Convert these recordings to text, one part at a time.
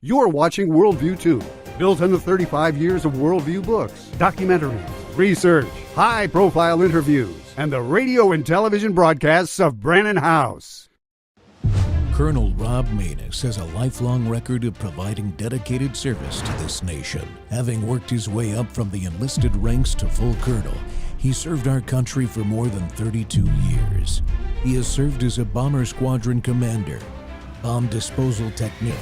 You're watching Worldview 2, built on the 35 years of Worldview books, documentaries, research, high-profile interviews, and the radio and television broadcasts of Brannon House. Colonel Rob Maness has a lifelong record of providing dedicated service to this nation. Having worked his way up from the enlisted ranks to full colonel, he served our country for more than 32 years. He has served as a bomber squadron commander, bomb disposal technician,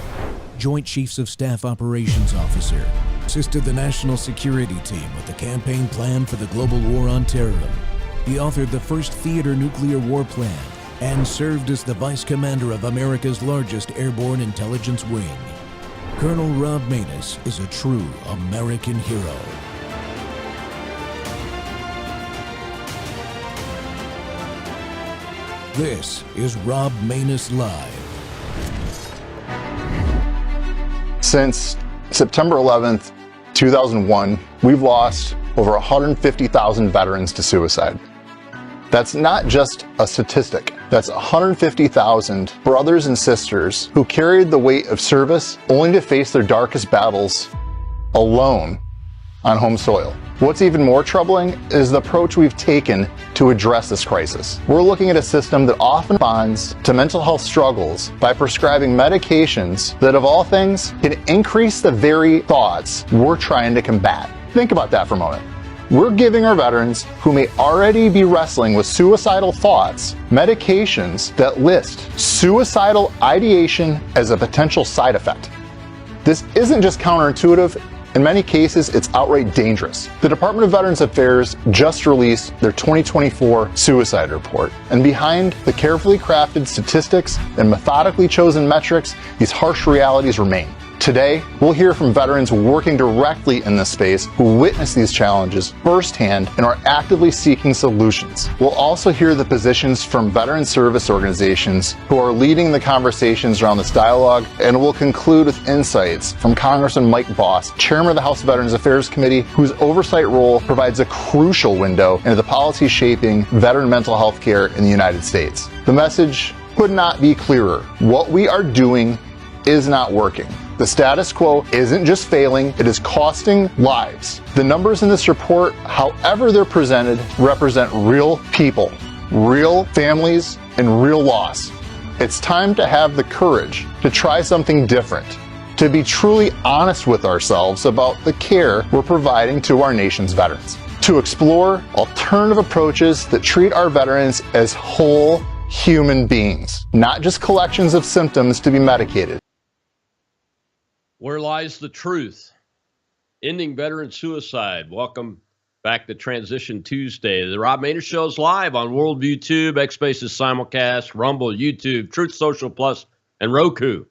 Joint Chiefs of Staff Operations Officer, assisted the National Security Team with the campaign plan for the global war on terror. He authored the first theater nuclear war plan and served as the Vice Commander of America's largest airborne intelligence wing. Colonel Rob Maness is a true American hero. This is Rob Maness Live. Since September 11th, 2001, we've lost over 150,000 veterans to suicide. That's not just a statistic. That's 150,000 brothers and sisters who carried the weight of service only to face their darkest battles alone on home soil. What's even more troubling is the approach we've taken to address this crisis. We're looking at a system that often responds to mental health struggles by prescribing medications that, of all things, can increase the very thoughts we're trying to combat. Think about that for a moment. We're giving our veterans who may already be wrestling with suicidal thoughts medications that list suicidal ideation as a potential side effect. This isn't just counterintuitive. In many cases, it's outright dangerous. The Department of Veterans Affairs just released their 2024 suicide report. And behind the carefully crafted statistics and methodically chosen metrics, these harsh realities remain. Today, we'll hear from veterans working directly in this space who witness these challenges firsthand and are actively seeking solutions. We'll also hear the positions from veteran service organizations who are leading the conversations around this dialogue, and we'll conclude with insights from Congressman Mike Boss, Chairman of the House Veterans Affairs Committee, whose oversight role provides a crucial window into the policy shaping veteran mental health care in the United States. The message could not be clearer. What we are doing is not working. The status quo isn't just failing, it is costing lives. The numbers in this report, however they're presented, represent real people, real families, and real loss. It's time to have the courage to try something different, to be truly honest with ourselves about the care we're providing to our nation's veterans, to explore alternative approaches that treat our veterans as whole human beings, not just collections of symptoms to be medicated. Where lies the truth? Ending veteran suicide. Welcome back to Transition Tuesday. The Rob Maness Show is live on Worldview Tube, X-Spaces Simulcast, Rumble, YouTube, Truth Social Plus, and Roku.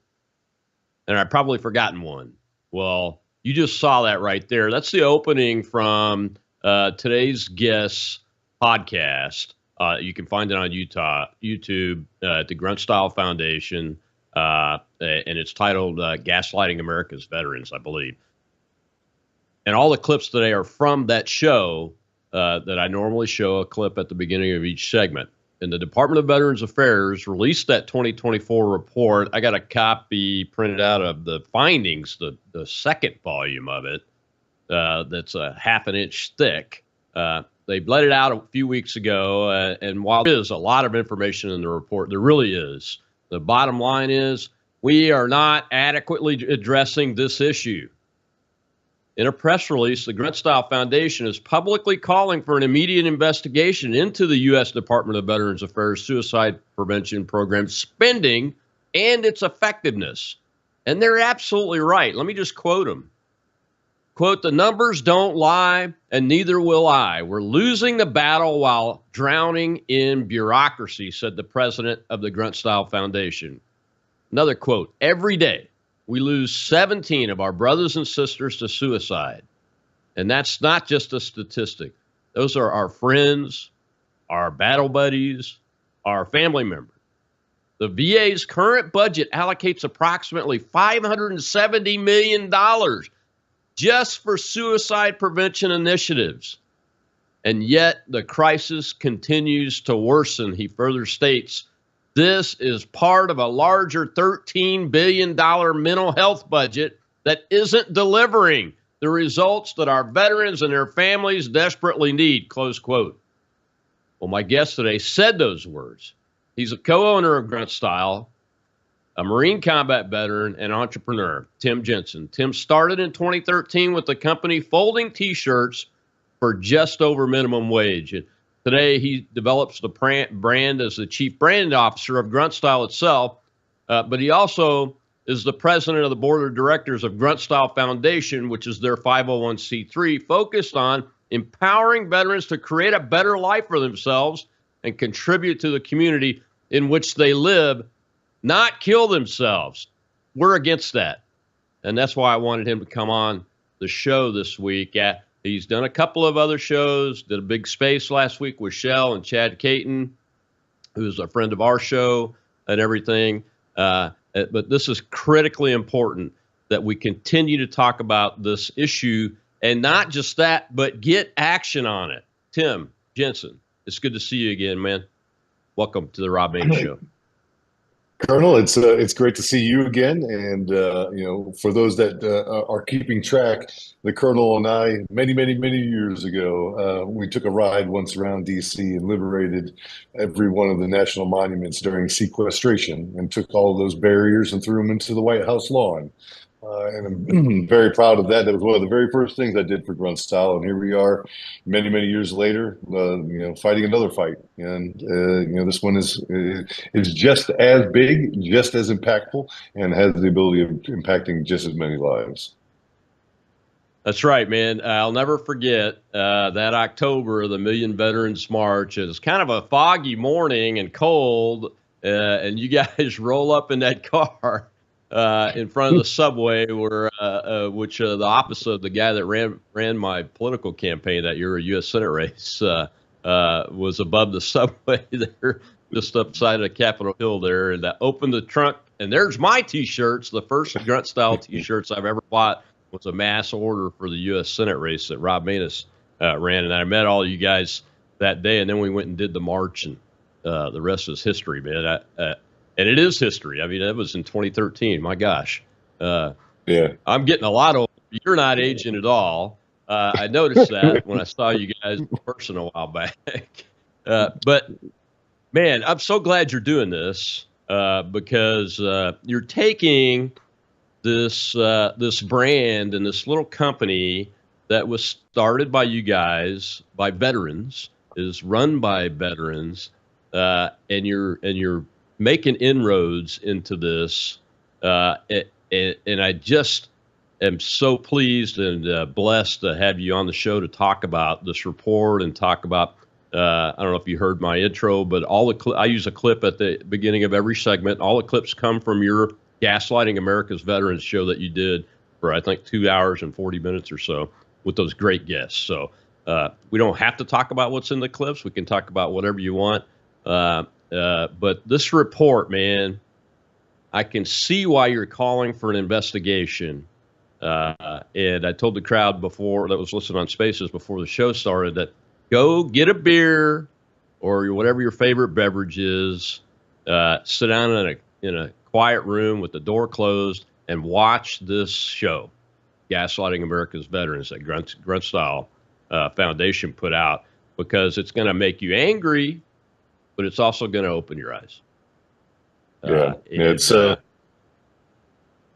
And I've probably forgotten one. Well, you just saw that right there. That's the opening from today's guest's podcast. You can find it on YouTube, the Grunt Style Foundation. And it's titled Gaslighting America's Veterans, I believe. And all the clips today are from that show that I normally show a clip at the beginning of each segment. And the Department of Veterans Affairs released that 2024 report. I got a copy printed out of the findings, the second volume of it, that's a half an inch thick. They let it out a few weeks ago. And while there is a lot of information in the report, there really is. The bottom line is we are not adequately addressing this issue. In a press release, the Grunt Style Foundation is publicly calling for an immediate investigation into the U.S. Department of Veterans Affairs suicide prevention program spending and its effectiveness. And they're absolutely right. Let me just quote them. Quote, "The numbers don't lie, and neither will I. We're losing the battle while drowning in bureaucracy," said the president of the Grunt Style Foundation. Another quote, "Every day we lose 17 of our brothers and sisters to suicide. And that's not just a statistic. Those are our friends, our battle buddies, our family members. The VA's current budget allocates approximately $570 million just for suicide prevention initiatives. And yet the crisis continues to worsen," he further states. This is part of a larger $13 billion mental health budget that isn't delivering the results that our veterans and their families desperately need, close quote. Well, my guest today said those words. He's a co-owner of Grunt Style, a Marine combat veteran and entrepreneur, Tim Jensen. Tim started in 2013 with the company folding T-shirts for just over minimum wage. And today, he develops the brand as the chief brand officer of Grunt Style itself, but he also is the president of the board of directors of Grunt Style Foundation, which is their 501c3, focused on empowering veterans to create a better life for themselves and contribute to the community in which they live, not kill themselves. We're against that. And that's why I wanted him to come on the show this week. He's done a couple of other shows, did a big space last week with Shell and Chad Caton, who's a friend of our show and everything. But this is critically important that we continue to talk about this issue, and not just that, but get action on it. Tim Jensen, it's good to see you again, man. Welcome to the Rob Maness Show. Colonel, it's great to see you again, and for those that are keeping track, the Colonel and I, many years ago, we took a ride once around D.C. and liberated every one of the national monuments during sequestration, and took all of those barriers and threw them into the White House lawn. And I'm very proud of that. That was one of the very first things I did for Grunt Style, and here we are, many years later, fighting another fight. And this one is just as big, just as impactful, and has the ability of impacting just as many lives. That's right, man. I'll never forget that October, the Million Veterans March. It was kind of a foggy morning and cold, and you guys roll up in that car in front of the subway, which the opposite of the guy that ran my political campaign that year, a U.S. Senate race, was above the subway there, just upside of Capitol Hill there, and opened the trunk, and there's my T-shirts. The first Grunt Style T-shirts I've ever bought was a mass order for the U.S. Senate race that Rob Maness ran, and I met all you guys that day, and then we went and did the march, and the rest is history, man. And it is history. I mean, that was in 2013. My gosh. Yeah. I'm getting a lot older. You're not aging at all. I noticed that when I saw you guys in person a while back. But, man, I'm so glad you're doing this because you're taking this brand and this little company that was started by you guys, by veterans, is run by veterans, and you're making inroads into this, and I just am so pleased and blessed to have you on the show to talk about this report and talk about. I don't know if you heard my intro, but I use a clip at the beginning of every segment. All the clips come from your Gaslighting America's Veterans show that you did for I think 2 hours and 40 minutes or so with those great guests. So we don't have to talk about what's in the clips. We can talk about whatever you want. But this report, man, I can see why you're calling for an investigation. And I told the crowd before that was listening on Spaces before the show started that go get a beer or whatever your favorite beverage is, sit down in a quiet room with the door closed and watch this show, Gaslighting America's Veterans, that Grunt Style Foundation put out, because it's going to make you angry, but it's also going to open your eyes.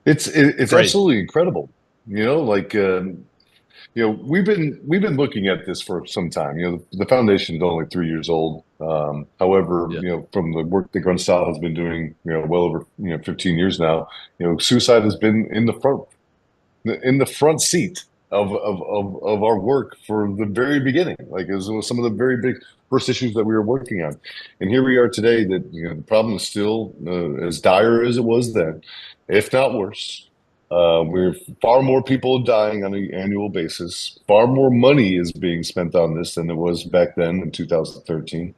It's absolutely incredible. We've been looking at this for some time. The foundation is only 3 years old. However, from the work that Grunt Style has been doing, well over 15 years now, suicide has been in the front seat of our work for the very beginning. Like it was some of the very big first issues that we were working on, and here we are today. That the problem is still as dire as it was then, if not worse. We're far more people dying on an annual basis. Far more money is being spent on this than it was back then in 2013,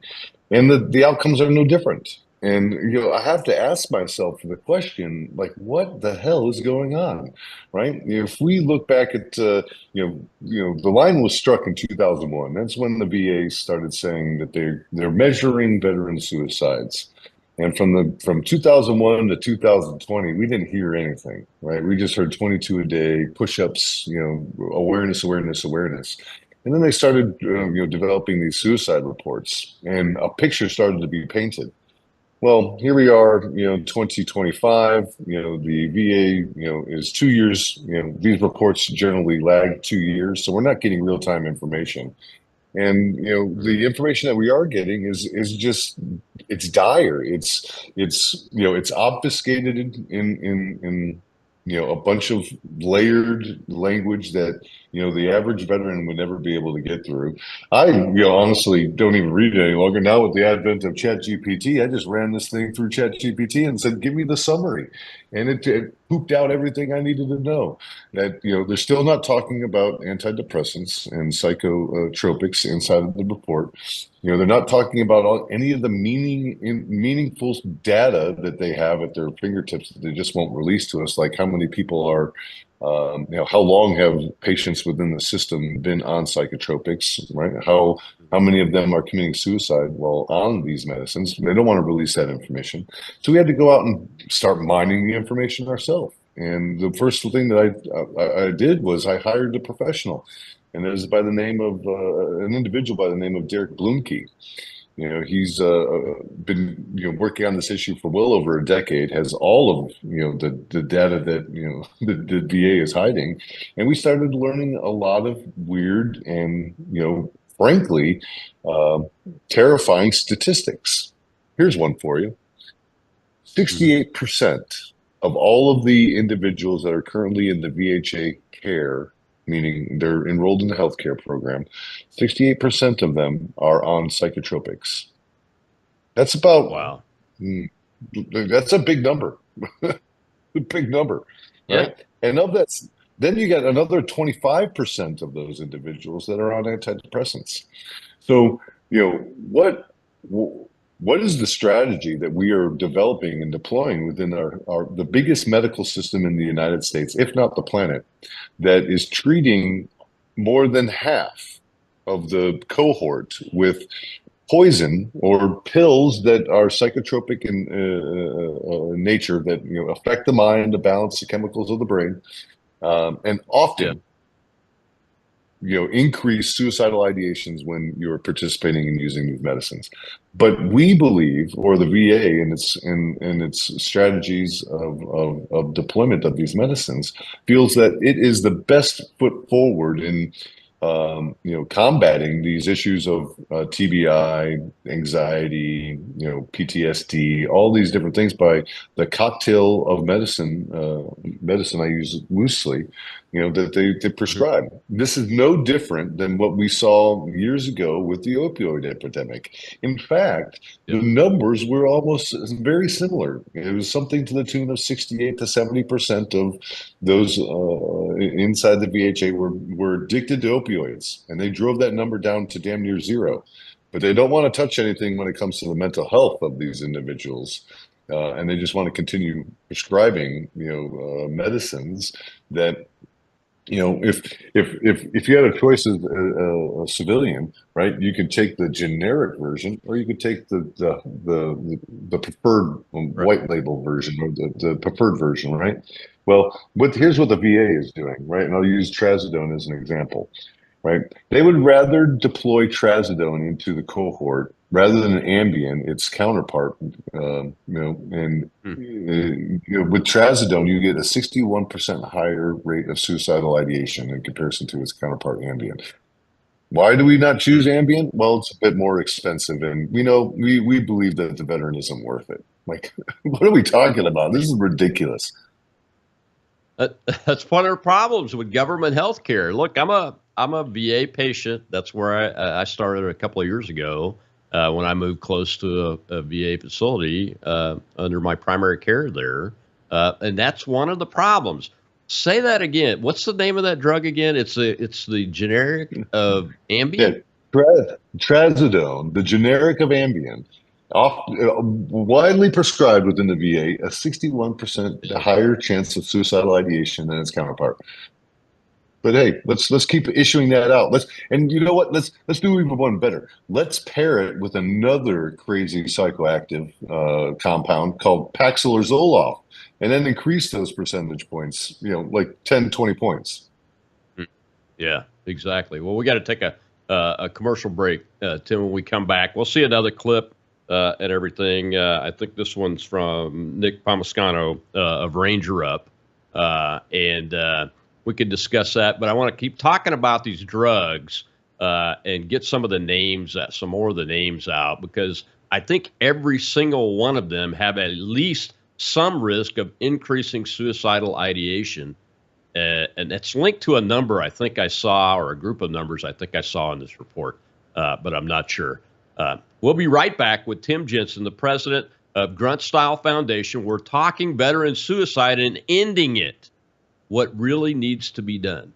and the outcomes are no different. And I have to ask myself the question, like, what the hell is going on, right? If we look back at, the line was struck in 2001. That's when the VA started saying that they're measuring veteran suicides. And from 2001 to 2020, we didn't hear anything, right? We just heard 22 a day, push-ups, awareness, awareness, awareness. And then they started, developing these suicide reports, and a picture started to be painted. Well, here we are, 2025, the VA, is 2 years, these reports generally lag 2 years. So we're not getting real-time information. And the information that we are getting is just, it's dire. It's obfuscated in a bunch of layered language that the average veteran would never be able to get through. I honestly don't even read it any longer now with the advent of ChatGPT. I just ran this thing through ChatGPT and said, "Give me the summary," and it pooped out everything I needed to know. That they're still not talking about antidepressants and psychotropics inside of the report. They're not talking about any of the meaningful data that they have at their fingertips that they just won't release to us, like how many people are, how long have patients within the system been on psychotropics, right? How many of them are committing suicide while on these medicines? They don't want to release that information. So we had to go out and start mining the information ourselves. And the first thing that I did was I hired a professional, and it was by the name of an individual by the name of Derek Bloomkey. He's been working on this issue for well over a decade. Has all of the data that the VA is hiding, and we started learning a lot of weird and frankly terrifying statistics. Here's one for you: 68% of all of the individuals that are currently in the VHA care, meaning they're enrolled in the healthcare program, 68% of them are on psychotropics. That's about, wow. That's a big number. A big number, right? Yeah. And of that, then you got another 25% of those individuals that are on antidepressants. So, what is the strategy that we are developing and deploying within the biggest medical system in the United States, if not the planet, that is treating more than half of the cohort with poison or pills that are psychotropic in nature, that affect the mind, to balance the chemicals of the brain, and often increase suicidal ideations when you're participating in using these medicines. But we believe, or the VA and its strategies of deployment of these medicines, feels that it is the best foot forward in combating these issues of TBI, anxiety, PTSD, all these different things by the cocktail of medicine I use loosely, that they prescribe. This is no different than what we saw years ago with the opioid epidemic. In fact, the numbers were almost very similar. It was something to the tune of 68 to 70% of those inside the VHA were addicted to opioids, and they drove that number down to damn near zero. But they don't want to touch anything when it comes to the mental health of these individuals, and they just want to continue prescribing, medicines that, if you had a choice as a civilian, right, you could take the generic version, or you could take the preferred white label version, or the preferred version, right? Well, here's what the VA is doing, right? And I'll use trazodone as an example, right? They would rather deploy trazodone into the cohort rather than Ambien, its counterpart. With trazodone, you get a 61% higher rate of suicidal ideation in comparison to its counterpart, Ambien. Why do we not choose Ambien? Well, it's a bit more expensive, and we believe that the veteran isn't worth it. Like, what are we talking about? This is ridiculous. That's one of the problems with government health care. Look, I'm a VA patient. That's where I started a couple of years ago when I moved close to a VA facility under my primary care there. And that's one of the problems. Say that again. What's the name of that drug again? It's the generic of Ambien? Yeah, trazodone, the generic of Ambien. Widely prescribed within the VA, a 61% higher chance of suicidal ideation than its counterpart. But hey, let's keep issuing that out. And you know what? Let's do even one better. Let's pair it with another crazy psychoactive compound called Paxil or Zoloft, and then increase those percentage points. Like 10, 20 points. Yeah, exactly. Well, we got to take a commercial break, Tim. When we come back, we'll see another clip and everything. I think this one's from Nick Pomascano of Ranger Up, and we could discuss that. But I want to keep talking about these drugs and get some more of the names out, because I think every single one of them have at least some risk of increasing suicidal ideation. And it's linked to a number I think I saw, or a group of numbers I think I saw in this report, but I'm not sure. We'll be right back with Tim Jensen, the president of Grunt Style Foundation. We're talking veteran suicide and ending it. What really needs to be done.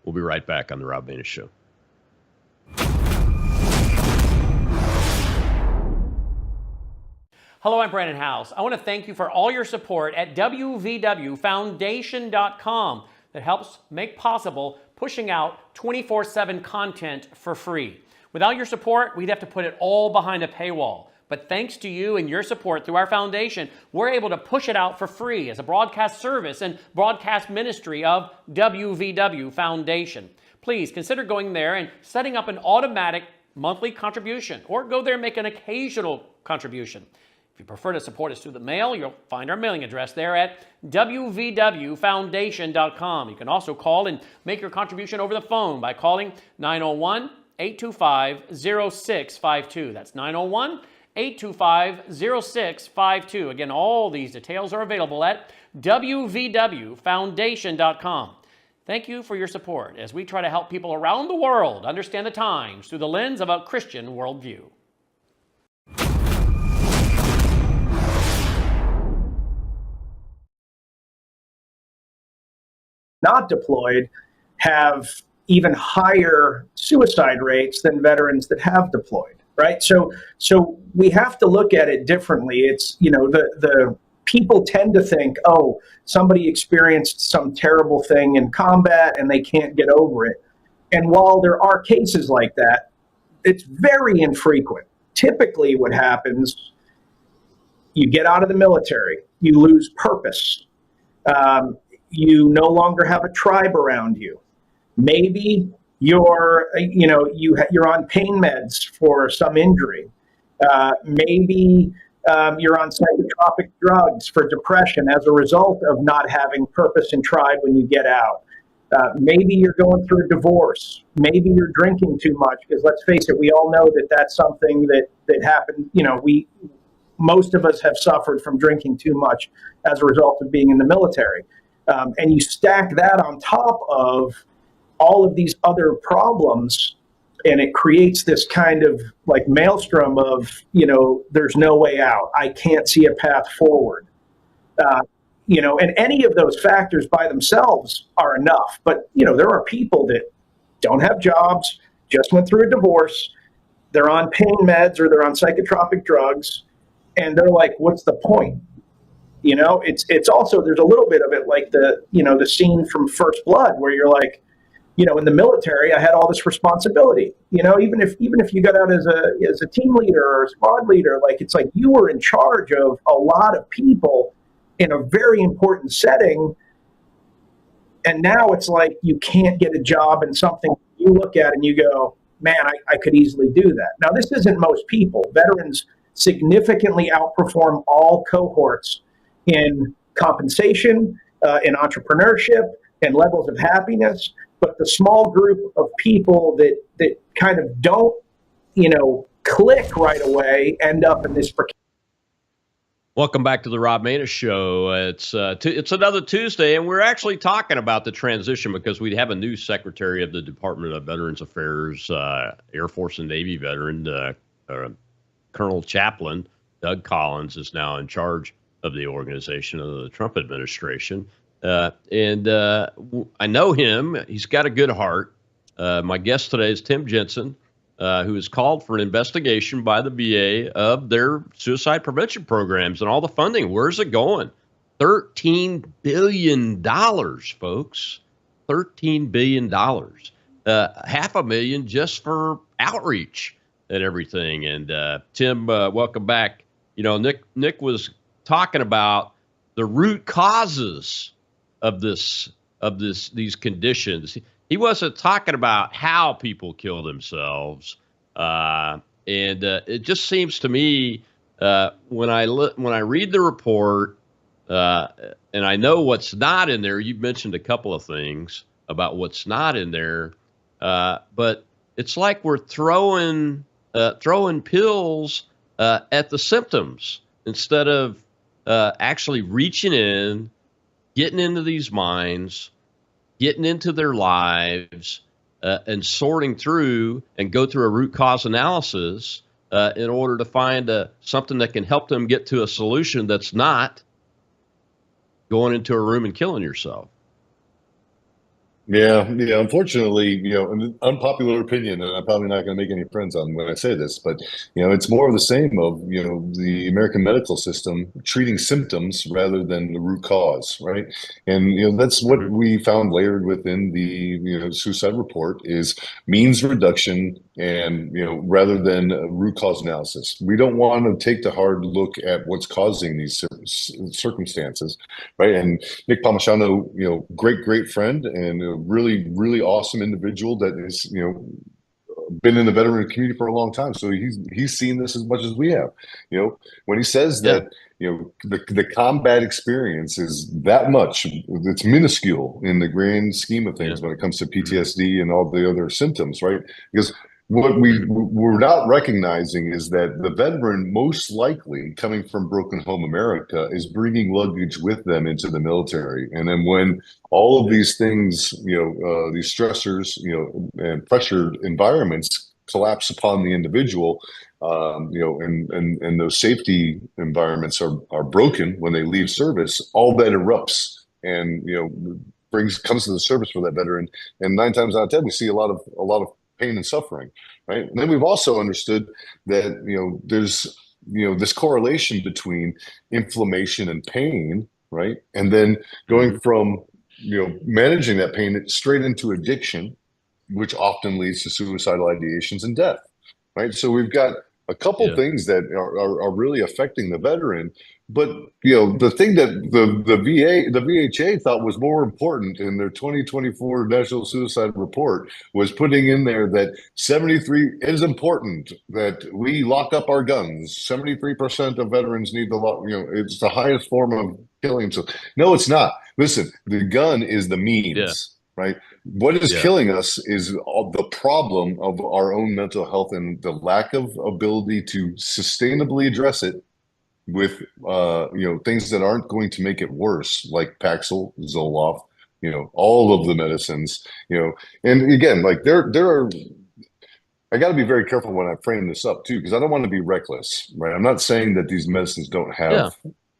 We'll be right back on the Rob Maness Show. Hello, I'm Brandon House. I want to thank you for all your support at wvwfoundation.com that helps make possible pushing out 24/7 content for free. Without your support, we'd have to put it all behind a paywall. But thanks to you and your support through our foundation, we're able to push it out for free as a broadcast service and broadcast ministry of WVW Foundation. Please consider going there and setting up an automatic monthly contribution, or go there and make an occasional contribution. If you prefer to support us through the mail, you'll find our mailing address there at wvwfoundation.com. You can also call and make your contribution over the phone by calling 901-825-0652. That's 901-825-0652. Again, all these details are available at wvwfoundation.com. Thank you for your support as we try to help people around the world understand the times through the lens of a Christian worldview. Not deployed have even higher suicide rates than veterans that have deployed, right? So we have to look at it differently. It's, the people tend to think, oh, somebody experienced some terrible thing in combat and they can't get over it. And while there are cases like that, it's very infrequent. Typically what happens, you get out of the military, you lose purpose. You no longer have a tribe around you. Maybe you're on pain meds for some injury. Maybe you're on psychotropic drugs for depression as a result of not having purpose and tribe when you get out. Maybe you're going through a divorce. Maybe you're drinking too much, because let's face it, we all know that that's something that happened. Most of us have suffered from drinking too much as a result of being in the military. And you stack that on top of all of these other problems, and it creates this kind of like maelstrom of, there's no way out. I can't see a path forward. And any of those factors by themselves are enough. But, there are people that don't have jobs, just went through a divorce, they're on pain meds or they're on psychotropic drugs, and they're like, what's the point? It's also, there's a little bit of it like the scene from First Blood, where you're like, in the military, I had all this responsibility, even if you got out as a team leader or a squad leader, like, it's like you were in charge of a lot of people in a very important setting. And now it's like, you can't get a job in something you look at and you go, man, I could easily do that. Now, this isn't most people. Veterans significantly outperform all cohorts in compensation, in entrepreneurship, and levels of happiness. But the small group of people that kind of don't, click right away end up in this. Welcome back to the Rob Maness Show. It's another Tuesday, and we're actually talking about the transition because we have a new Secretary of the Department of Veterans Affairs, Air Force and Navy veteran, Colonel Chaplain Doug Collins is now in charge of the organization of the Trump administration. And I know him. He's got a good heart. My guest today is Tim Jensen, who has called for an investigation by the VA of their suicide prevention programs and all the funding. Where's it going? $13 billion, folks. $13 billion, $500,000 just for outreach and everything. And Tim, welcome back. Nick was talking about the root causes of these conditions. He wasn't talking about how people kill themselves. And it just seems to me when I read the report, and I know what's not in there. You've mentioned a couple of things about what's not in there, but it's like we're throwing pills at the symptoms instead of actually reaching in, getting into these minds, getting into their lives, and sorting through and go through a root cause analysis in order to find something that can help them get to a solution that's not going into a room and killing yourself. Yeah. Unfortunately, an unpopular opinion, and I'm probably not going to make any friends on when I say this, but it's more of the same of the American medical system treating symptoms rather than the root cause, right? And that's what we found layered within the suicide report is means reduction, and rather than root cause analysis. We don't want to take the hard look at what's causing these circumstances, right? And Nick Palmisano, great friend and a really, really awesome individual that is, been in the veteran community for a long time. So he's seen this as much as we have. When he says that, the combat experience is that much, it's minuscule in the grand scheme of things when it comes to PTSD and all the other symptoms, right? Because what we're not recognizing is that the veteran, most likely coming from broken home America, is bringing luggage with them into the military. And then when all of these things, these stressors, and pressured environments collapse upon the individual, and those safety environments are broken when they leave service, all that erupts and comes to the surface for that veteran. And 9 times out of 10, we see a lot of pain and suffering, right? And then we've also understood that there's this correlation between inflammation and pain, right? And then going from managing that pain straight into addiction, which often leads to suicidal ideations and death, right? So we've got a couple things that are really affecting the veteran. But the thing that the VHA thought was more important in their 2024 National Suicide Report was putting in there that 73 is important that we lock up our guns. 73% of veterans need to lock. It's the highest form of killing. So no, it's not. Listen, the gun is the means. Right. What is killing us is all the problem of our own mental health and the lack of ability to sustainably address it with things that aren't going to make it worse, like Paxil, Zoloft, all of the medicines, and again, like there are. I got to be very careful when I frame this up too, because I don't want to be reckless, right? I'm not saying that these medicines don't have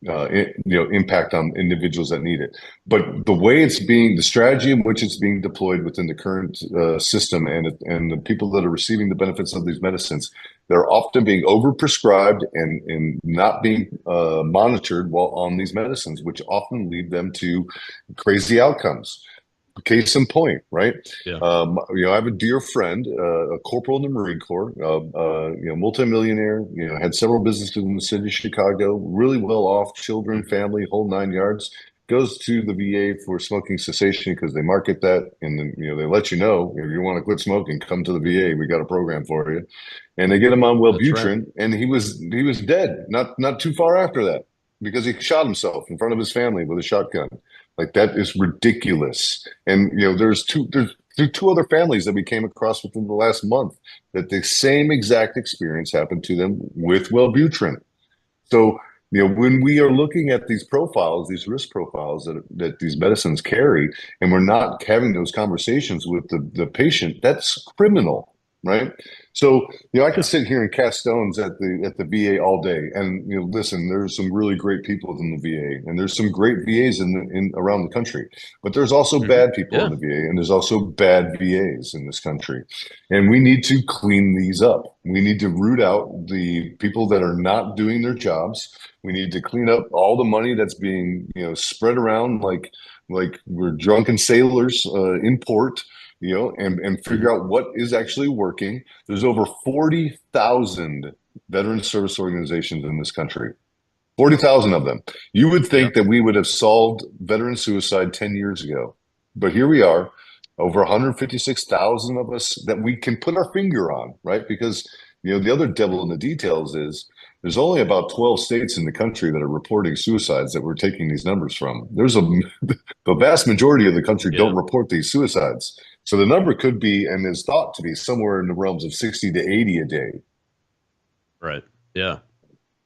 impact on individuals that need it, but the way the strategy in which it's being deployed within the current system and the people that are receiving the benefits of these medicines, they're often being overprescribed and not being monitored while on these medicines, which often lead them to crazy outcomes. Case in point, right? I have a dear friend, a corporal in the Marine Corps, multimillionaire, had several businesses in the city of Chicago, really well off, children, family, whole 9 yards, goes to the VA for smoking cessation because they market that. And then, they let if you want to quit smoking, come to the VA. We got a program for you. And they get him on Wellbutrin, and he was dead, not too far after that, because he shot himself in front of his family with a shotgun. Like, that is ridiculous. And there's two other families that we came across within the last month that the same exact experience happened to them with Wellbutrin. So when we are looking at these profiles, these risk profiles that these medicines carry, and we're not having those conversations with the patient, that's criminal. Right. So, I can sit here and cast stones at the VA all day. And, listen, there's some really great people in the VA, and there's some great VAs in around the country, but there's also bad people in the VA, and there's also bad VAs in this country. And we need to clean these up. We need to root out the people that are not doing their jobs. We need to clean up all the money that's being, spread around like like we're drunken sailors in port, and figure out what is actually working. There's over 40,000 veteran service organizations in this country. 40,000 of them. You would think that we would have solved veteran suicide 10 years ago. But here we are, over 156,000 of us that we can put our finger on, right? Because, the other devil in the details is there's only about 12 states in the country that are reporting suicides that we're taking these numbers from. The vast majority of the country don't report these suicides. So the number could be, and is thought to be, somewhere in the realms of 60 to 80 a day. Right. Yeah.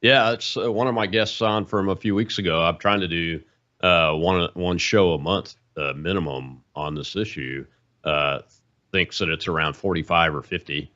Yeah, it's one of my guests on from a few weeks ago. I'm trying to do one show a month minimum on this issue. Thinks that it's around 45 or 50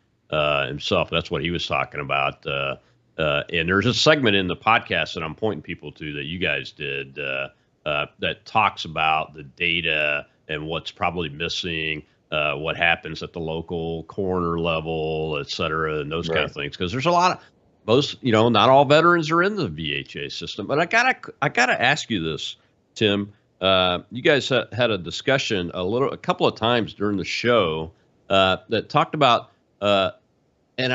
himself. That's what he was talking about. And there's a segment in the podcast that I'm pointing people to that you guys did that talks about the data and what's probably missing, what happens at the local coroner level, et cetera, and those kind of things. Because there's a lot of not all veterans are in the VHA system. But I gotta ask you this, Tim. You guys had a discussion a couple of times during the show that talked about, and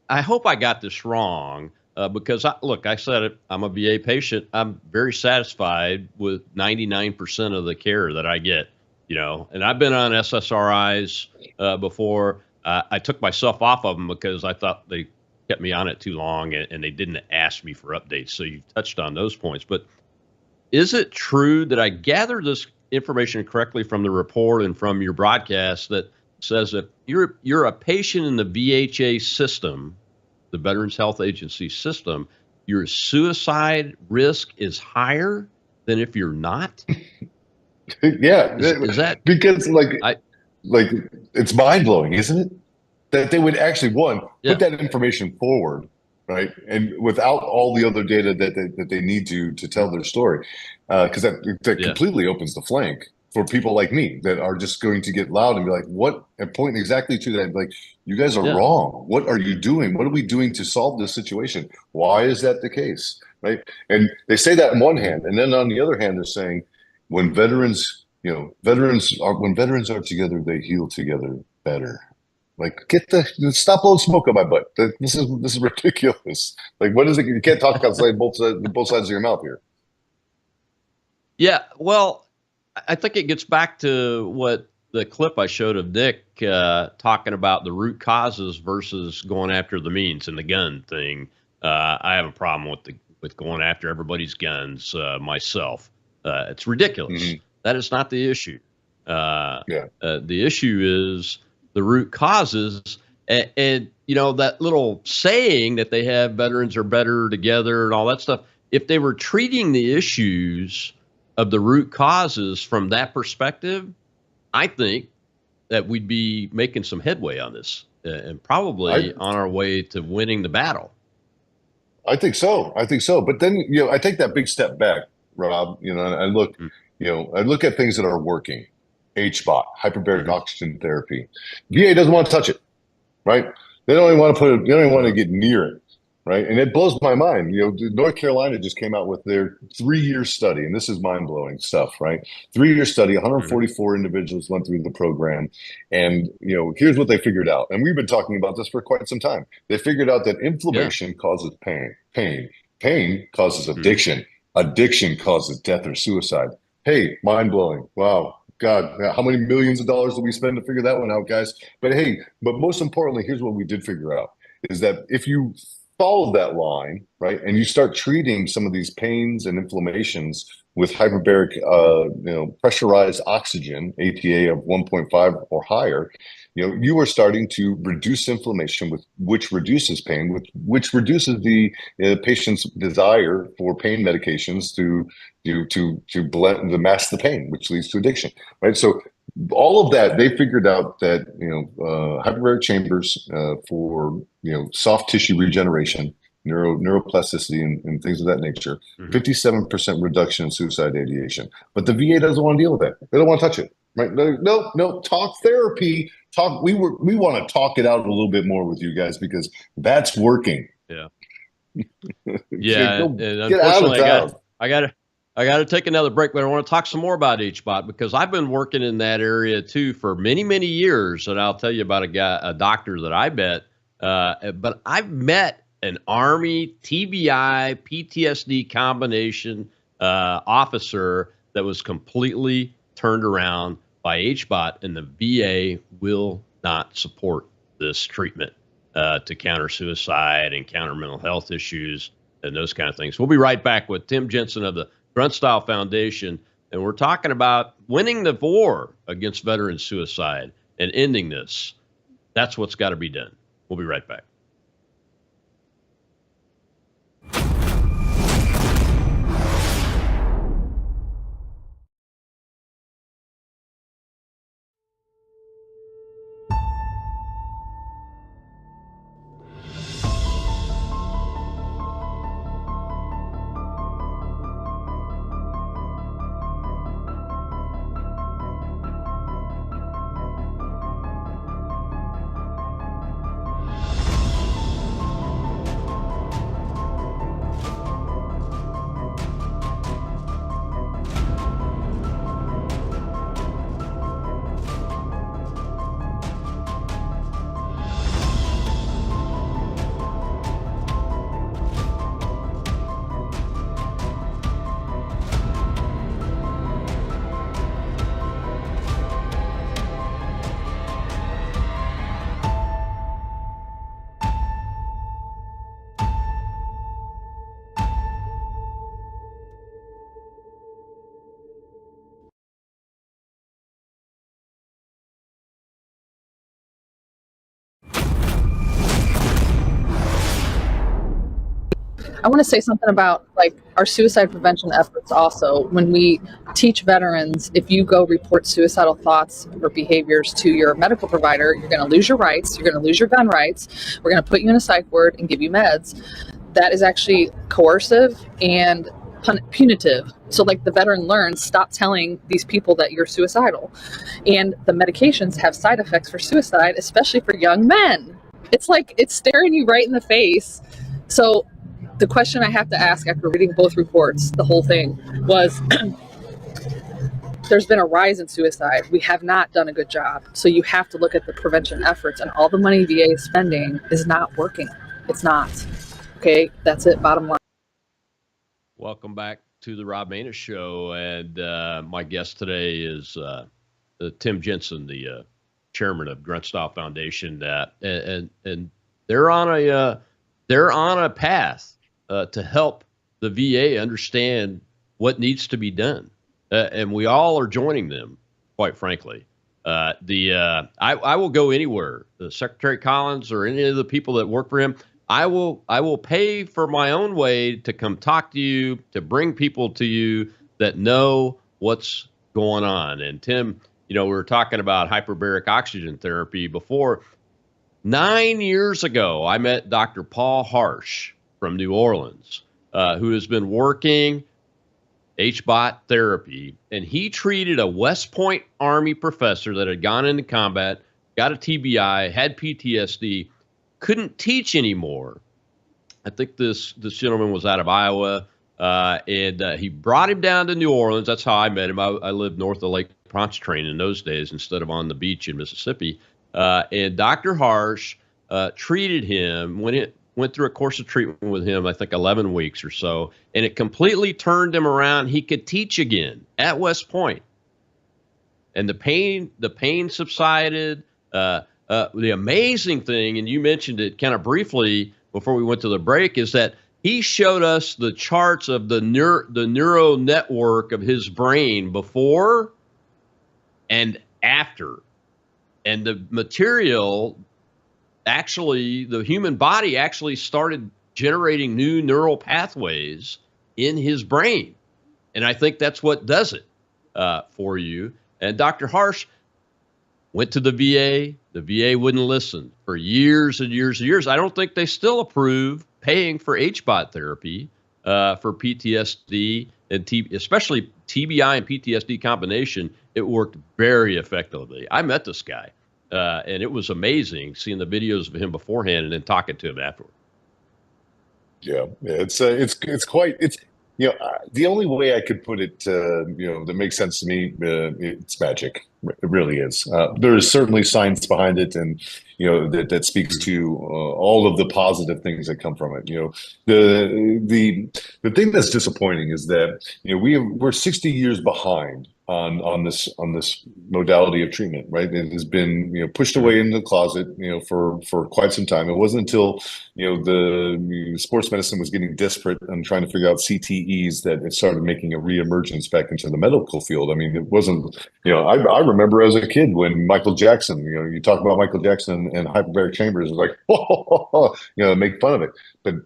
I hope I got this wrong because I said it. I'm a VA patient. I'm very satisfied with 99% of the care that I get. And I've been on SSRIs before. I took myself off of them because I thought they kept me on it too long and they didn't ask me for updates. So you touched on those points, but is it true that I gathered this information correctly from the report and from your broadcast that says that you're a patient in the VHA system, the Veterans Health Agency system, your suicide risk is higher than if you're not? Yeah. Is that because it's mind blowing, isn't it? That they would actually put that information forward, right? And without all the other data that they need to tell their story, because that completely opens the flank for people like me that are just going to get loud and be like, "What?" and point exactly to that, like, "You guys are wrong. What are you doing? What are we doing to solve this situation? Why is that the case?" Right? And they say that on one hand, and then on the other hand, they're saying when veterans are together, they heal together better. Like, stop blowing smoke on my butt. This is ridiculous. Like, what is it? You can't talk outside both sides of your mouth here. Yeah, well, I think it gets back to what the clip I showed of Nick talking about the root causes versus going after the means and the gun thing. I have a problem with going after everybody's guns myself. It's ridiculous. Mm-hmm. That is not the issue. The issue is the root causes, and that little saying that they have veterans are better together and all that stuff. If they were treating the issues of the root causes from that perspective, I think that we'd be making some headway on this and probably on our way to winning the battle. I think so. But then, I take that big step back, Rob, and I look, I look at things that are working. HBOT, hyperbaric oxygen therapy. VA doesn't want to touch it, right? They don't even want to get near it, right? And it blows my mind. North Carolina just came out with their 3-year study, and this is mind-blowing stuff, right? 3-year study, 144 individuals went through the program, and here's what they figured out. And we've been talking about this for quite some time. They figured out that inflammation causes pain causes addiction, addiction causes death or suicide. Hey, mind-blowing. Wow. God, how many millions of dollars did we spend to figure that one out, guys? But most importantly, here's what we did figure out, is that if you follow that line, right, and you start treating some of these pains and inflammations with hyperbaric, pressurized oxygen, APA of 1.5 or higher, you are starting to reduce inflammation, which reduces pain, which reduces the patient's desire for pain medications to mask the pain, which leads to addiction, right? So all of that, they figured out that hyperbaric chambers for soft tissue regeneration, neuroplasticity, and things of that nature, 57% reduction in suicide ideation. But the VA doesn't want to deal with that. They don't want to touch it, right? No, talk therapy. We want to talk it out a little bit more with you guys because that's working. Yeah. Yeah. And unfortunately, I got I got to take another break, but I want to talk some more about HBOT because I've been working in that area too for many, many years. And I'll tell you about a doctor that I met. But I've met an Army TBI PTSD combination officer that was completely turned around by HBOT, and the VA will not support this treatment to counter suicide and counter mental health issues and those kind of things. We'll be right back with Tim Jensen of the Grunt-Style Foundation, and we're talking about winning the war against veteran suicide and ending this. That's what's got to be done. We'll be right back. I want to say something about like our suicide prevention efforts also. When we teach veterans, if you go report suicidal thoughts or behaviors to your medical provider, you're going to lose your rights, you're going to lose your gun rights, we're going to put you in a psych ward and give you meds. That is actually coercive and punitive. So like the veteran learns, stop telling these people that you're suicidal. And the medications have side effects for suicide, especially for young men. It's like it's staring you right in the face. So the question I have to ask after reading both reports, the whole thing, was there's been a rise in suicide. We have not done a good job. So you have to look at the prevention efforts, and all the money VA is spending is not working. It's not. Okay, that's it, bottom line. Welcome back to the Rob Maness Show. And my guest today is Tim Jensen, the chairman of Grunt-Style Foundation. And they're on a path to help the VA understand what needs to be done. And we all are joining them, quite frankly. I will go anywhere. Secretary Collins or any of the people that work for him, I will pay for my own way to come talk to you, to bring people to you that know what's going on. And Tim, we were talking about hyperbaric oxygen therapy before. 9 years ago, I met Dr. Paul Harsh from New Orleans, who has been working HBOT therapy, and he treated a West Point Army professor that had gone into combat, got a TBI, had PTSD, couldn't teach anymore. I think this gentleman was out of Iowa, and he brought him down to New Orleans. That's how I met him. I lived north of Lake Pontchartrain in those days instead of on the beach in Mississippi. And Dr. Harsh treated him, went through a course of treatment with him, I think 11 weeks or so, and it completely turned him around. He could teach again at West Point. And the pain subsided. The amazing thing, and you mentioned it kind of briefly before we went to the break, is that he showed us the charts of the neural network of his brain before and after. And the material, actually, the human body actually started generating new neural pathways in his brain. And I think that's what does it for you. And Dr. Harsh went to the VA. The VA wouldn't listen for years and years and years. I don't think they still approve paying for HBOT therapy for PTSD and especially TBI and PTSD combination. It worked very effectively. I met this guy, and it was amazing seeing the videos of him beforehand and then talking to him afterward. Yeah, it's The only way I could put it, that makes sense to me, it's magic. It really is. There is certainly science behind it, and that speaks to all of the positive things that come from it. The thing that's disappointing is that we're 60 years behind on this modality of treatment, right? It has been pushed away in the closet for quite some time. It wasn't until the sports medicine was getting desperate and trying to figure out CTEs that it started making a reemergence back into the medical field. I mean, it wasn't, I remember as a kid when Michael Jackson, you talk about Michael Jackson and hyperbaric chambers, it was like, make fun of it, but,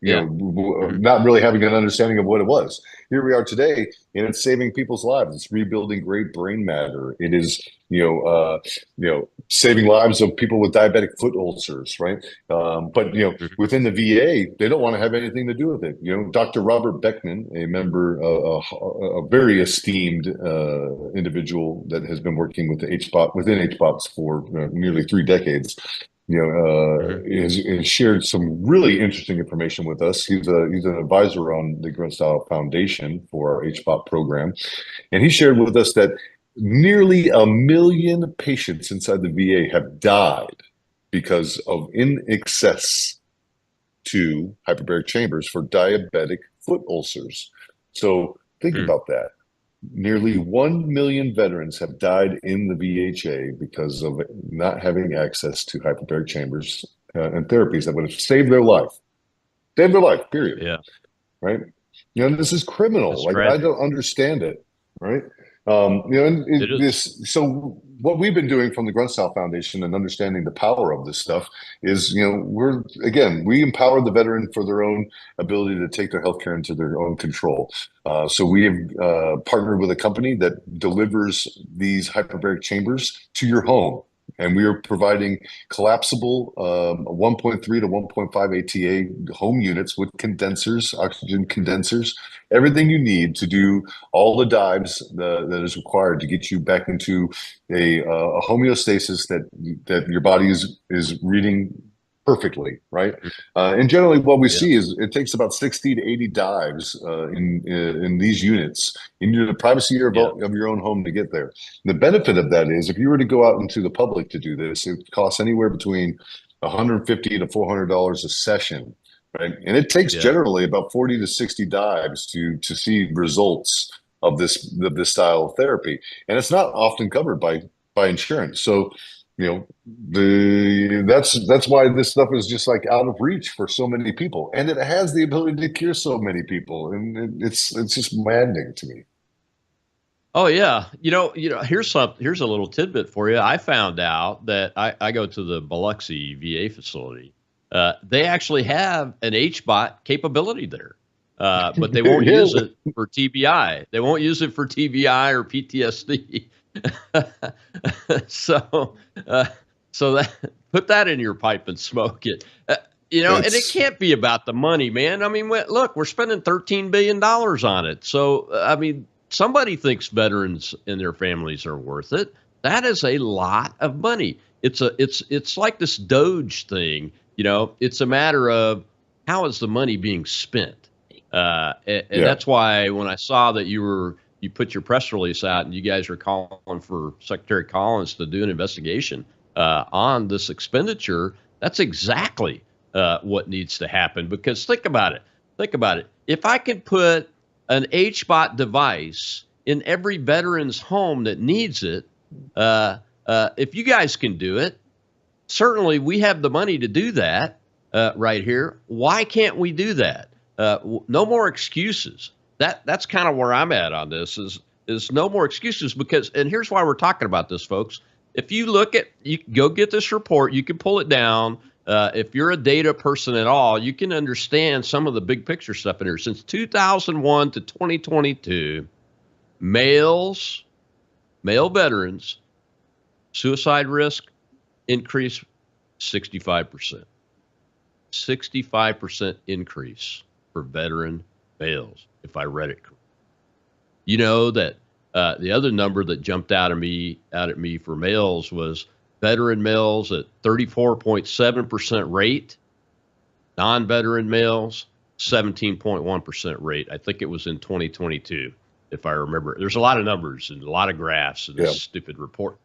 not really having an understanding of what it was. Here we are today, and it's saving people's lives. It's rebuilding great brain matter. It is, saving lives of people with diabetic foot ulcers, right? But within the VA, they don't want to have anything to do with it. Dr. Robert Beckman, a member, a very esteemed individual that has been working with the within HBOTs for nearly 3 decades, has shared some really interesting information with us. He's an advisor on the Grunstyle Foundation for our HBOT program, and he shared with us that nearly 1 million patients inside the VA have died because of inaccess to hyperbaric chambers for diabetic foot ulcers. So think about that. Nearly 1 million veterans have died in the VHA because of not having access to hyperbaric chambers and therapies that would have saved their life. Saved their life, period. Yeah. Right? This is criminal. That's like, tragic. I don't understand it. Right? So what we've been doing from the Grunstyle Foundation and understanding the power of this stuff is, we empower the veteran for their own ability to take their healthcare into their own control. So we have partnered with a company that delivers these hyperbaric chambers to your home. And we are providing collapsible 1.3 to 1.5 ATA home units with condensers, oxygen condensers, everything you need to do all the dives that is required to get you back into a homeostasis that your body is reading perfectly, right? And generally what we see is it takes about 60 to 80 dives in these units in the privacy of your own home to get there. The benefit of that is if you were to go out into the public to do this, it costs anywhere between $150 to $400 a session, right? And it takes generally about 40 to 60 dives to see results of this style of therapy. And it's not often covered by insurance. So that's why this stuff is just like out of reach for so many people, and it has the ability to cure so many people, and it's just maddening to me. Oh yeah, here's a little tidbit for you. I found out that I go to the Biloxi VA facility. They actually have an HBOT capability there, but they won't use it for TBI. They won't use it for TBI or PTSD. So that put that in your pipe and smoke it. And it can't be about the money, man. I mean, look, we're spending $13 billion on it. So, I mean, somebody thinks veterans and their families are worth it. That is a lot of money. It's like this Doge thing. It's a matter of how is the money being spent. And that's why when I saw that you put your press release out and you guys are calling for Secretary Collins to do an investigation on this expenditure, that's exactly what needs to happen. Because think about it. If I can put an HBOT device in every veteran's home that needs it, if you guys can do it, certainly we have the money to do that right here. Why can't we do that? No more excuses. That's kind of where I'm at on this is no more excuses because, and here's why we're talking about this, folks. If you go get this report, you can pull it down. If you're a data person at all, you can understand some of the big picture stuff in here. Since 2001 to 2022, male veterans, suicide risk increased 65%. 65% increase for veteran males, if I read it correctly. You know that the other number that jumped out at me for males was veteran males at 34.7% rate, non-veteran males 17.1% rate. I think it was in 2022, if I remember. There's a lot of numbers and a lot of graphs in this stupid report.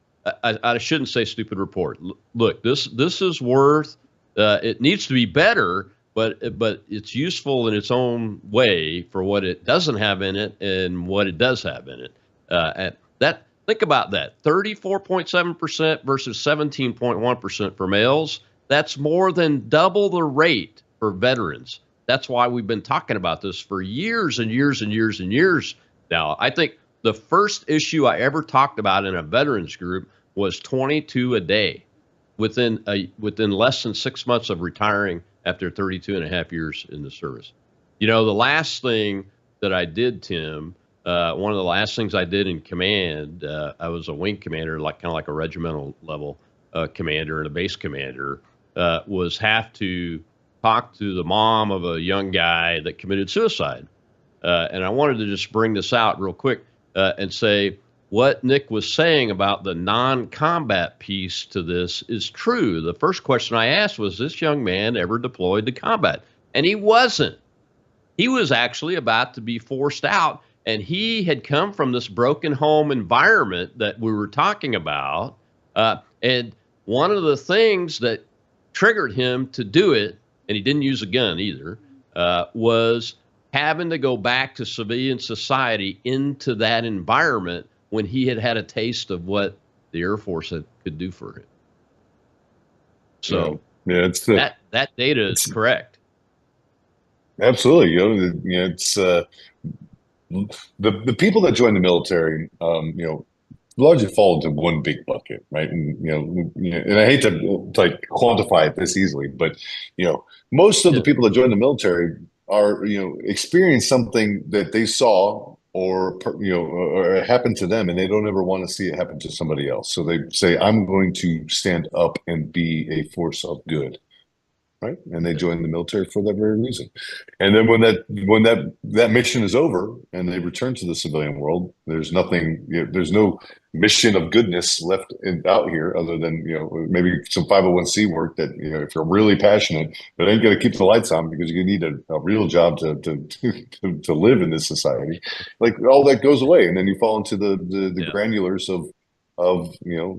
I shouldn't say stupid report. Look, this is worth. It needs to be better, but it's useful in its own way for what it doesn't have in it and what it does have in it. And that, think about that: 34.7% versus 17.1% for males. That's more than double the rate for veterans. That's why we've been talking about this for years and years and years and years now. I think the first issue I ever talked about in a veterans group was 22 a day within less than 6 months of retiring after 32 and a half years in the service. The last thing that I did, Tim, one of the last things I did in command, I was a wing commander, kind of like a regimental level commander and a base commander, was have to talk to the mom of a young guy that committed suicide. And I wanted to just bring this out real quick and say what Nick was saying about the non-combat piece to this is true. The first question I asked was, this young man ever deployed to combat? And he wasn't. He was actually about to be forced out, and he had come from this broken home environment that we were talking about. And one of the things that triggered him to do it, and he didn't use a gun either, was having to go back to civilian society into that environment when he had had a taste of what the Air Force could do for him. So it's that data is correct. Absolutely. It's the people that join the military, largely fall into one big bucket, right? And and I hate to quantify it this easily, but most of the people that join the military are experience something that they saw or or happened to them, and they don't ever want to see it happen to somebody else. So they say, I'm going to stand up and be a force of good. Right, and they join the military for that very reason. And then when that mission is over and they return to the civilian world, there's nothing. There's no mission of goodness left out here other than maybe some 501c work that if you're really passionate, but ain't going to keep the lights on because you need a real job to live in this society. Like all that goes away, and then you fall into the granulars of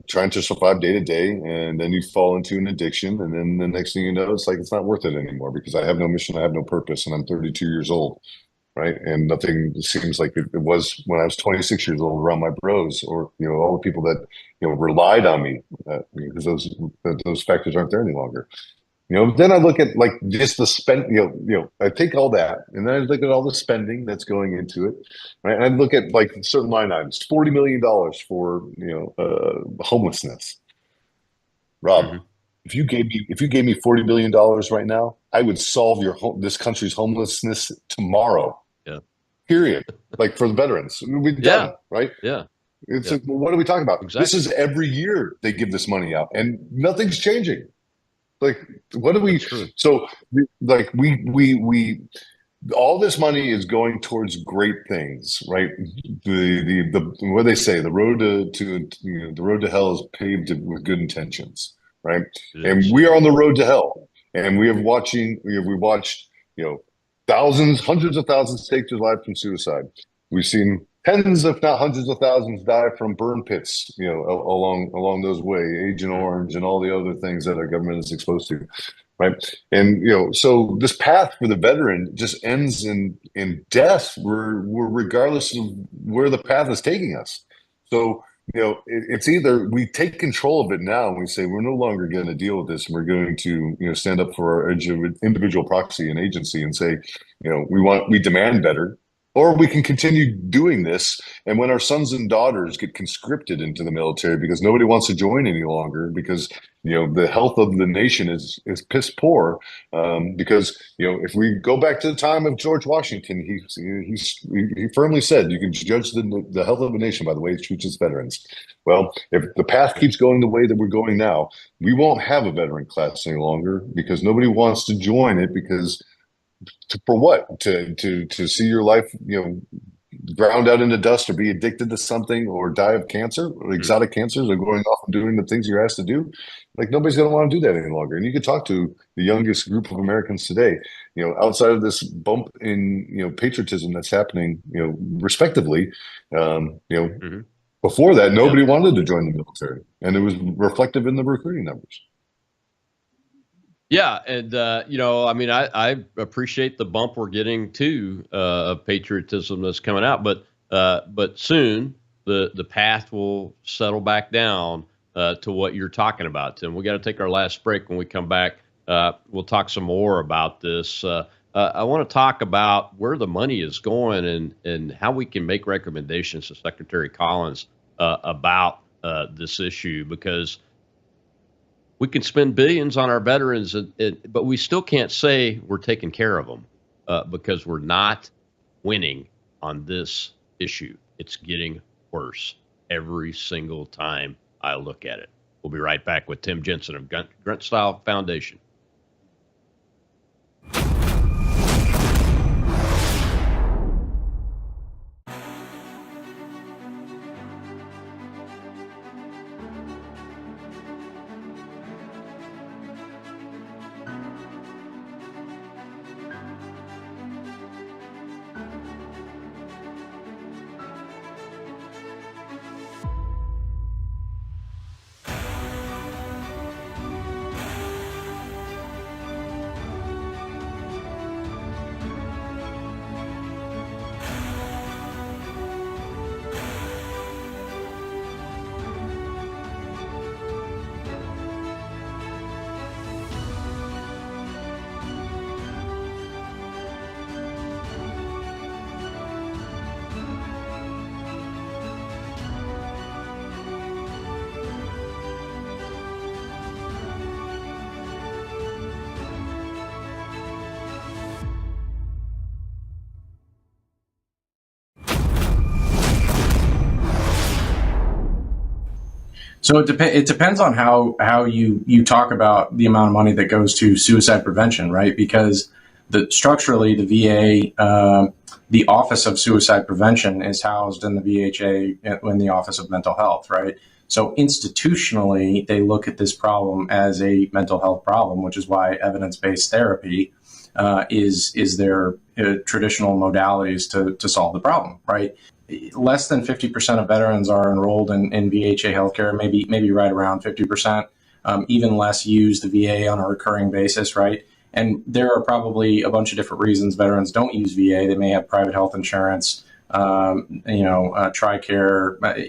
trying to survive day to day, and then you fall into an addiction, and then the next thing you know, it's like it's not worth it anymore because I have no mission, I have no purpose, and I'm 32 years old, right? And nothing seems like it was when I was 26 years old around my bros, or all the people that relied on me, because those factors aren't there any longer. Then I look at just the spend, I take all that and then I look at all the spending that's going into it, right? And I look at certain line items, $40 million for, homelessness. Rob, if you gave me $40 million right now, I would solve this country's homelessness tomorrow. Yeah. Period. For the veterans, we'd be done, right? Yeah. It's like, well, what are we talking about? Exactly. This is every year they give this money out and nothing's changing. What do we? So, we all this money is going towards great things, right? The what they say, the road the road to hell is paved with good intentions, right? And we are on the road to hell, and we watched thousands, hundreds of thousands take their life from suicide. We've seen tens, if not hundreds of thousands, die from burn pits, along those way, Agent Orange and all the other things that our government is exposed to, right? And so this path for the veteran just ends in death, regardless of where the path is taking us. So it's either we take control of it now and we say we're no longer going to deal with this, and we're going to stand up for our individual proxy and agency and say we demand better. Or we can continue doing this, and when our sons and daughters get conscripted into the military because nobody wants to join any longer because the health of the nation is piss poor, because if we go back to the time of George Washington, he firmly said you can judge the health of a nation by the way it treats its veterans. Well, if the path keeps going the way that we're going now, we won't have a veteran class any longer because nobody wants to join it because. For what? To see your life, ground out into dust or be addicted to something or die of cancer or exotic cancers or going off and doing the things you're asked to do. Like nobody's going to want to do that any longer. And you can talk to the youngest group of Americans today, outside of this bump in, patriotism that's happening, respectively, before that, nobody wanted to join the military, and it was reflective in the recruiting numbers. Yeah, and I appreciate the bump we're getting to of patriotism that's coming out, but soon the path will settle back down to what you're talking about, Tim. We got to take our last break. When we come back, we'll talk some more about this. I want to talk about where the money is going and how we can make recommendations to Secretary Collins about this issue, because we can spend billions on our veterans, but we still can't say we're taking care of them because we're not winning on this issue. It's getting worse every single time I look at it. We'll be right back with Tim Jensen of Grunt Style Foundation. So it depends on how you talk about the amount of money that goes to suicide prevention, right? Because structurally the VA, the Office of Suicide Prevention is housed in the VHA in the Office of Mental Health, right? So institutionally, they look at this problem as a mental health problem, which is why evidence-based therapy is their traditional modalities to solve the problem, right? Less than 50% of veterans are enrolled in VHA healthcare, maybe right around 50%. Even less use the VA on a recurring basis, right? And there are probably a bunch of different reasons veterans don't use VA. They may have private health insurance, TRICARE,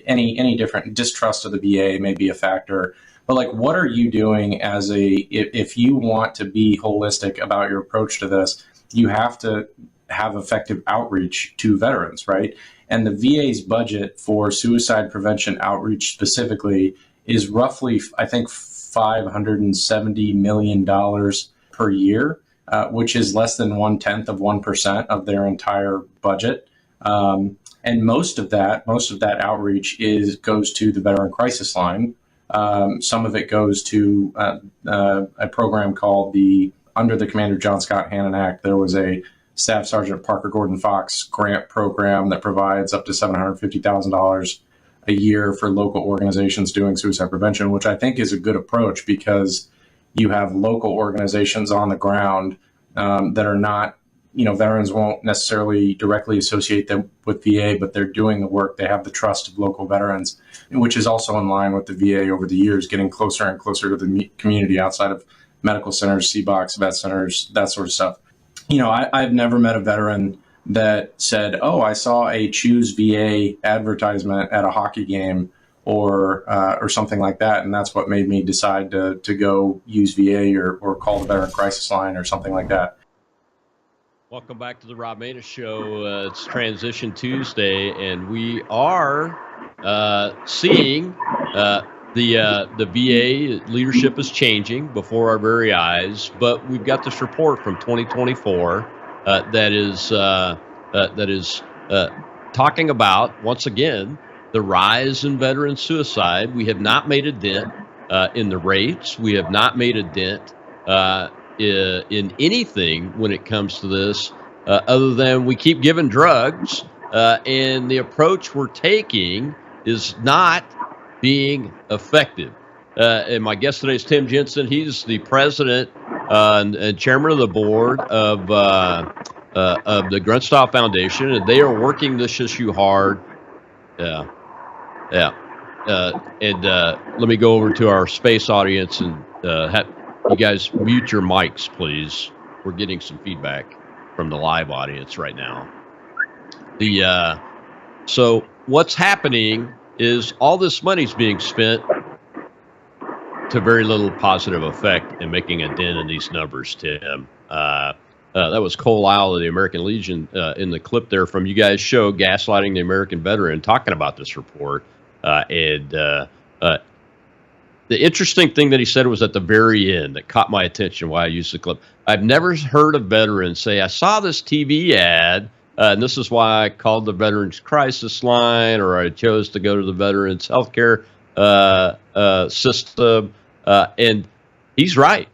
any different distrust of the VA may be a factor. But like, what are you doing if you want to be holistic about your approach to this, you have to have effective outreach to veterans, right? And the VA's budget for suicide prevention outreach specifically is roughly, I think, $570 million per year, which is less than 0.1% of their entire budget. And most of that outreach goes to the Veteran Crisis Line. Some of it goes to a program called under the Commander John Scott Hannon Act. There was a Staff Sergeant Parker Gordon Fox grant program that provides up to $750,000 a year for local organizations doing suicide prevention, which I think is a good approach because you have local organizations on the ground that are not, veterans won't necessarily directly associate them with VA, but they're doing the work. They have the trust of local veterans, which is also in line with the VA over the years, getting closer and closer to the community outside of medical centers, CBOCs, vet centers, that sort of stuff. I've never met a veteran that said, "Oh, I saw a Choose VA advertisement at a hockey game," or something like that, and that's what made me decide to go use VA or call the Veteran Crisis Line or something like that. Welcome back to the Rob Maness Show. It's Transition Tuesday, and we are seeing the VA leadership is changing before our very eyes. But we've got this report from 2024 that is talking about, once again, the rise in veteran suicide. We have not made a dent in the rates. We have not made a dent in anything when it comes to this, other than we keep giving drugs and the approach we're taking is not being effective. And my guest today is Tim Jensen. He's the president and chairman of the board of the Grunstall Foundation, and they are working this issue hard. Yeah. And let me go over to our space audience and you guys mute your mics, please. We're getting some feedback from the live audience right now. So what's happening is all this money's being spent to very little positive effect in making a dent in these numbers, Tim. That was Cole Lyle of the American Legion in the clip there from you guys' show, Gaslighting the American Veteran, talking about this report. The interesting thing that he said was at the very end that caught my attention why I used the clip. I've never heard a veteran say, I saw this TV ad, and this is why I called the Veterans Crisis Line, or I chose to go to the Veterans Healthcare system. And he's right.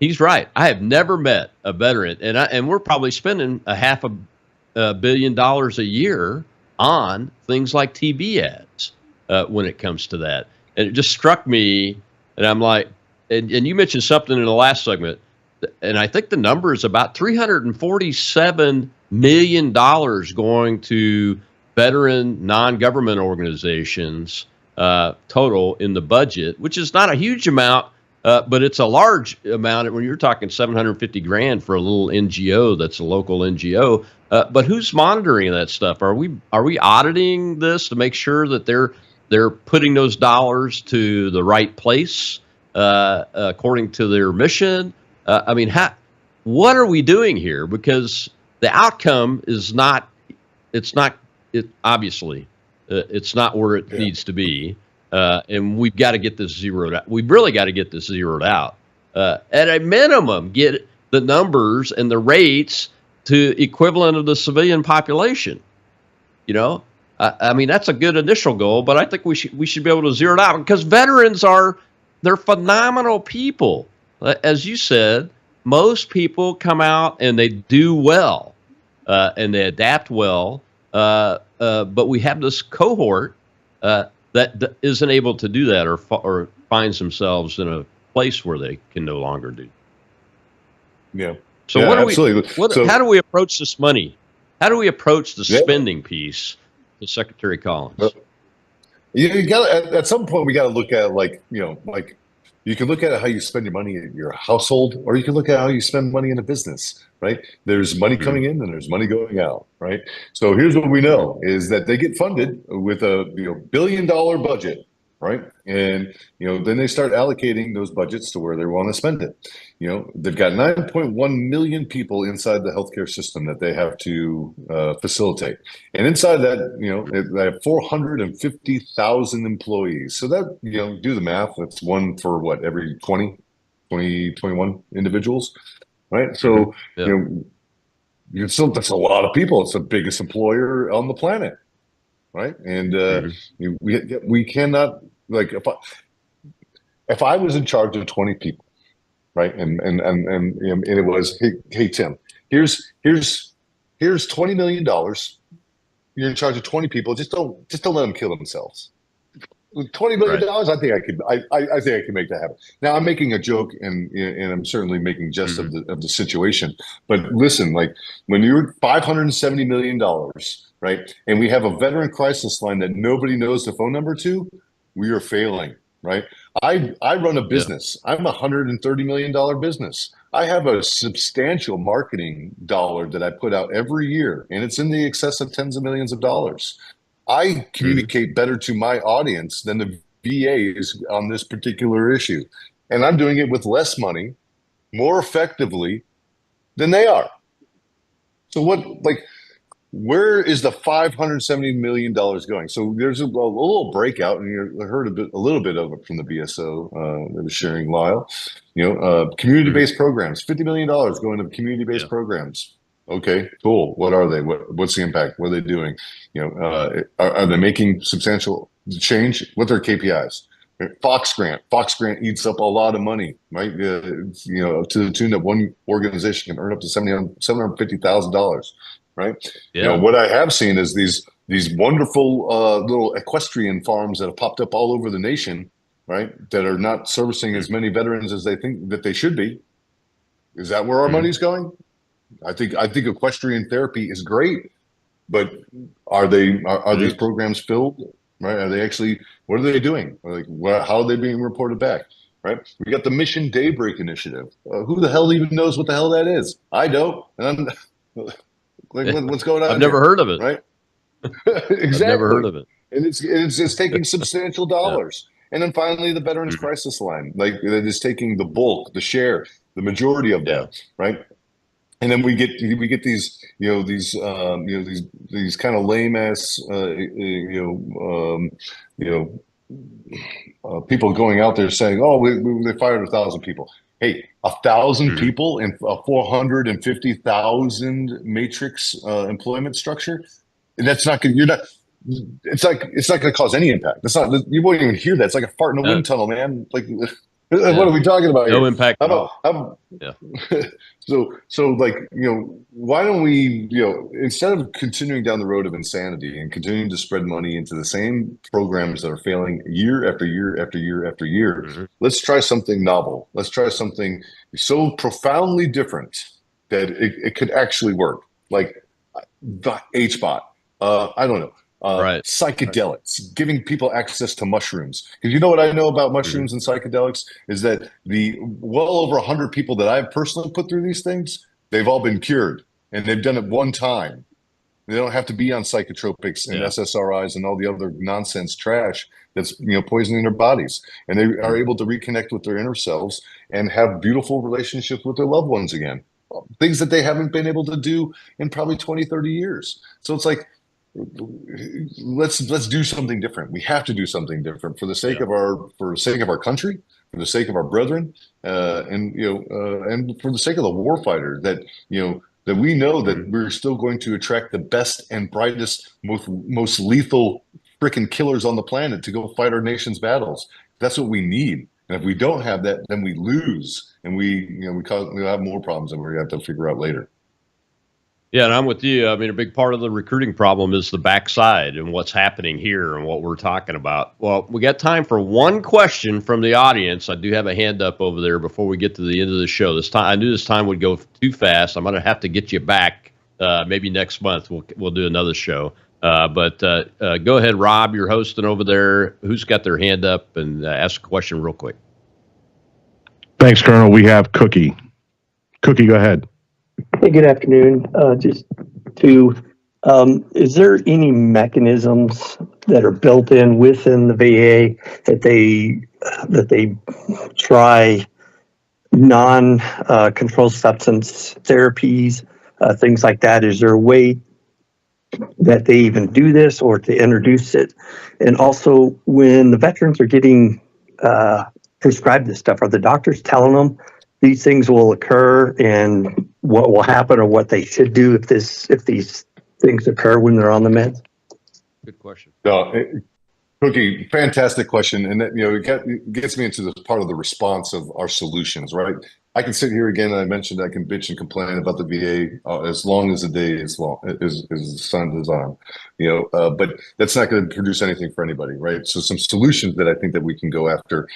He's right. I have never met a veteran, and we're probably spending $500 million a year on things like TV ads when it comes to that. And it just struck me, and I'm like, and you mentioned something in the last segment, and I think the number is about $347 million going to veteran non-government organizations total in the budget, which is not a huge amount, but it's a large amount when you're talking $750,000 for a little NGO that's a local NGO. But who's monitoring that stuff? Are we auditing this to make sure that they're putting those dollars to the right place according to their mission? What are we doing here? Because the outcome is not. Obviously, it's not where it needs to be, and we've got to get this zeroed out. We've really got to get this zeroed out. At a minimum, get the numbers and the rates to equivalent of the civilian population. That's a good initial goal, but I think we should be able to zero it out because veterans they're phenomenal people. As you said, most people come out and they do well, and they adapt well. But we have this cohort that isn't able to do that or finds themselves in a place where they can no longer do. Yeah. So how do we approach this money? How do we approach the spending piece with Secretary Collins? You got at some point we got to look at you can look at how you spend your money in your household, or you can look at how you spend money in a business, right? There's money coming in and there's money going out, right? So here's what we know is that they get funded with a $1 billion budget, right? And then they start allocating those budgets to where they want to spend it. They've got 9.1 million people inside the healthcare system that they have to facilitate, and inside that, they have 450,000 employees. So that do the math. That's one for every 21 individuals, right? So that's a lot of people. It's the biggest employer on the planet, right? And we cannot if I was in charge of 20 people, right, and it was hey Tim, here's $20 million. You're in charge of 20 people. Just don't let them kill themselves. With $20 million, right. I think I could make that happen. Now I'm making a joke and I'm certainly making jest of the situation. But listen, when you're $570 million, right, and we have a veteran crisis line that nobody knows the phone number to, we are failing, right? I run a business. I'm a $130 million business. I have a substantial marketing dollar that I put out every year, and it's in the excess of tens of millions of dollars. I communicate better to my audience than the VA is on this particular issue. And I'm doing it with less money, more effectively than they are. So where is the $570 million going? So there's a little breakout, and you heard a little bit of it from the BSO that was sharing Lyle. Community-based programs, $50 million going to community-based programs. Okay, cool. What are they? What's the impact? What are they doing? Are they making substantial change? What are their KPIs? Fox Grant eats up a lot of money, right? To the tune that one organization can earn up to $750,000. right? Yeah. What I have seen is these wonderful little equestrian farms that have popped up all over the nation, right? That are not servicing as many veterans as they think that they should be. Is that where our money's going? I think equestrian therapy is great, but are these programs filled? Right? Are they actually? What are they doing? Like, how are they being reported back? Right? We got the Mission Daybreak Initiative. Who the hell even knows what the hell that is? I don't. And I'm like, what's going on? I've never heard of it. Right? Exactly. I've never heard of it. And it's taking substantial dollars. And then finally, the Veterans Crisis Line, like that is taking the bulk, the share, the majority of that, right? And then we get these these kind of lame ass people going out there saying, oh, they fired 1,000 people. Hey, 1,000 people in a 450,000 matrix employment structure. That's not good. It's not going to cause any impact. It's not. You won't even hear that. It's like a fart in a wind tunnel, man. Like, what are we talking about? No here? impact at all. So like, why don't we, instead of continuing down the road of insanity and continuing to spread money into the same programs that are failing year after year after year after year, let's try something novel. Let's try something so profoundly different that it could actually work. Like the HBOT. I don't know. Psychedelics, giving people access to mushrooms. Because you know what I know about mushrooms and psychedelics is that the well over 100 people that I've personally put through these things, they've all been cured, and they've done it one time. They don't have to be on psychotropics and SSRIs and all the other nonsense trash that's poisoning their bodies, and they are able to reconnect with their inner selves and have beautiful relationships with their loved ones again. Things that they haven't been able to do in probably 20, 30 years. So it's like, let's do something different. We have to do something different for the sake of our country, for the sake of our brethren, and for the sake of the warfighter. That that we know that we're still going to attract the best and brightest, most lethal freaking killers on the planet to go fight our nation's battles. That's what we need. And if we don't have that, then we lose, and we'll have more problems than we have to figure out later. Yeah, and I'm with you. I mean, a big part of the recruiting problem is the backside and what's happening here and what we're talking about. Well, we got time for one question from the audience. I do have a hand up over there before we get to the end of the show. This time, I knew this time would go too fast. I'm going to have to get you back maybe next month. We'll do another show. But go ahead, Rob. You're hosting over there. Who's got their hand up? And ask a question real quick. Thanks, Colonel. We have Cookie. Cookie, go ahead. Hey, good afternoon. Is there any mechanisms that are built in within the VA that they try non-controlled substance therapies, things like that? Is there a way that they even do this or to introduce it? And also, when the veterans are getting prescribed this stuff, are the doctors telling them these things will occur and what will happen or what they should do if these things occur when they're on the meds? Good question. No, Cookie, fantastic question. And that, it gets me into this part of the response of our solutions, right? I can sit here again, and I mentioned I can bitch and complain about the VA as long as the day is long, is the sun is on, but that's not going to produce anything for anybody, right? So some solutions that I think that we can go after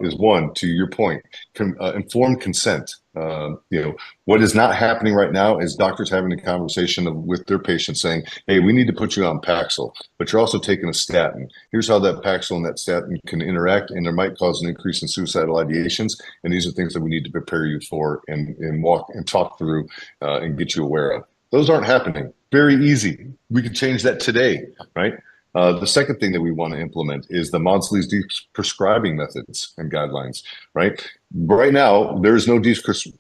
is one, to your point, informed consent. What is not happening right now is doctors having a conversation with their patients saying, hey, we need to put you on Paxil, but you're also taking a statin. Here's how that Paxil and that statin can interact, and there might cause an increase in suicidal ideations. And these are things that we need to prepare you for and walk and talk through and get you aware of. Those aren't happening. Very easy. We can change that today, right? The second thing that we want to implement is the Maudsley's prescribing methods and guidelines, right? Right now, there's no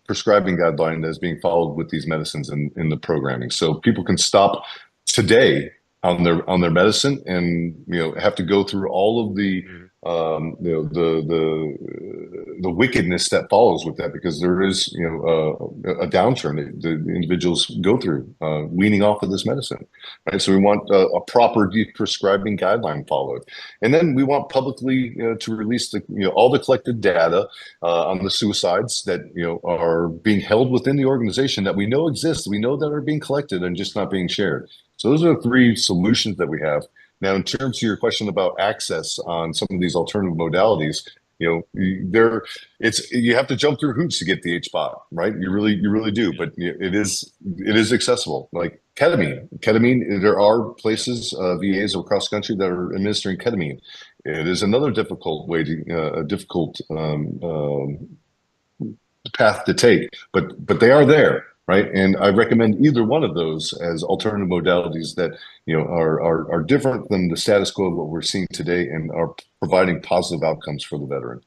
prescribing guideline that is being followed with these medicines in the programming. So people can stop today on their medicine and have to go through all of the the wickedness that follows with that, because there is a downturn that the individuals go through weaning off of this medicine, right? So we want a proper prescribing guideline followed, and then we want publicly to release all the collected data on the suicides that are being held within the organization that we know exist, we know that are being collected and just not being shared. So those are the three solutions that we have. Now, in terms of your question about access on some of these alternative modalities, you have to jump through hoops to get the HBOT, right? You really do, but it is accessible. Like ketamine, there are places, VAs across the country that are administering ketamine. It is another difficult path to take, but they are there. Right. And I recommend either one of those as alternative modalities that, are different than the status quo of what we're seeing today and are providing positive outcomes for the veteran.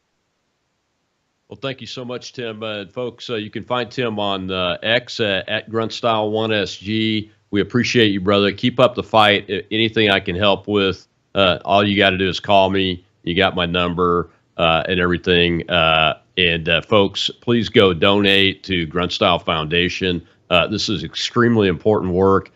Well, thank you so much, Tim. Folks, you can find Tim on X at GruntStyle1SG. We appreciate you, brother. Keep up the fight. Anything I can help with, all you got to do is call me. You got my number and everything. And folks, please go donate to Grunt Style Foundation. This is extremely important work.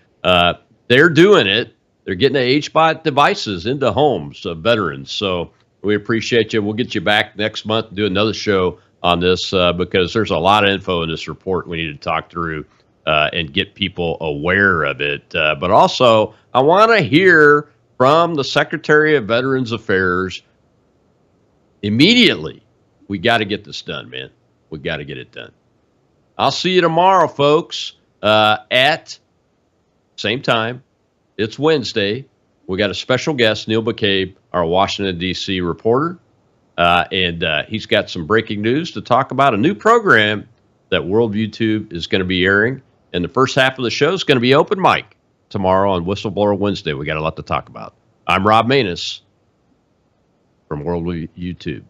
They're doing it. They're getting the HBOT devices into homes of veterans. So we appreciate you. We'll get you back next month and do another show on this because there's a lot of info in this report we need to talk through and get people aware of it. But also, I want to hear from the Secretary of Veterans Affairs immediately. We got to get this done, man. We got to get it done. I'll see you tomorrow, folks, at same time. It's Wednesday. We got a special guest, Neil McCabe, our Washington, D.C. reporter, and he's got some breaking news to talk about a new program that Worldview Tube is going to be airing. And the first half of the show is going to be open mic tomorrow on Whistleblower Wednesday. We got a lot to talk about. I'm Rob Maness from Worldview Tube.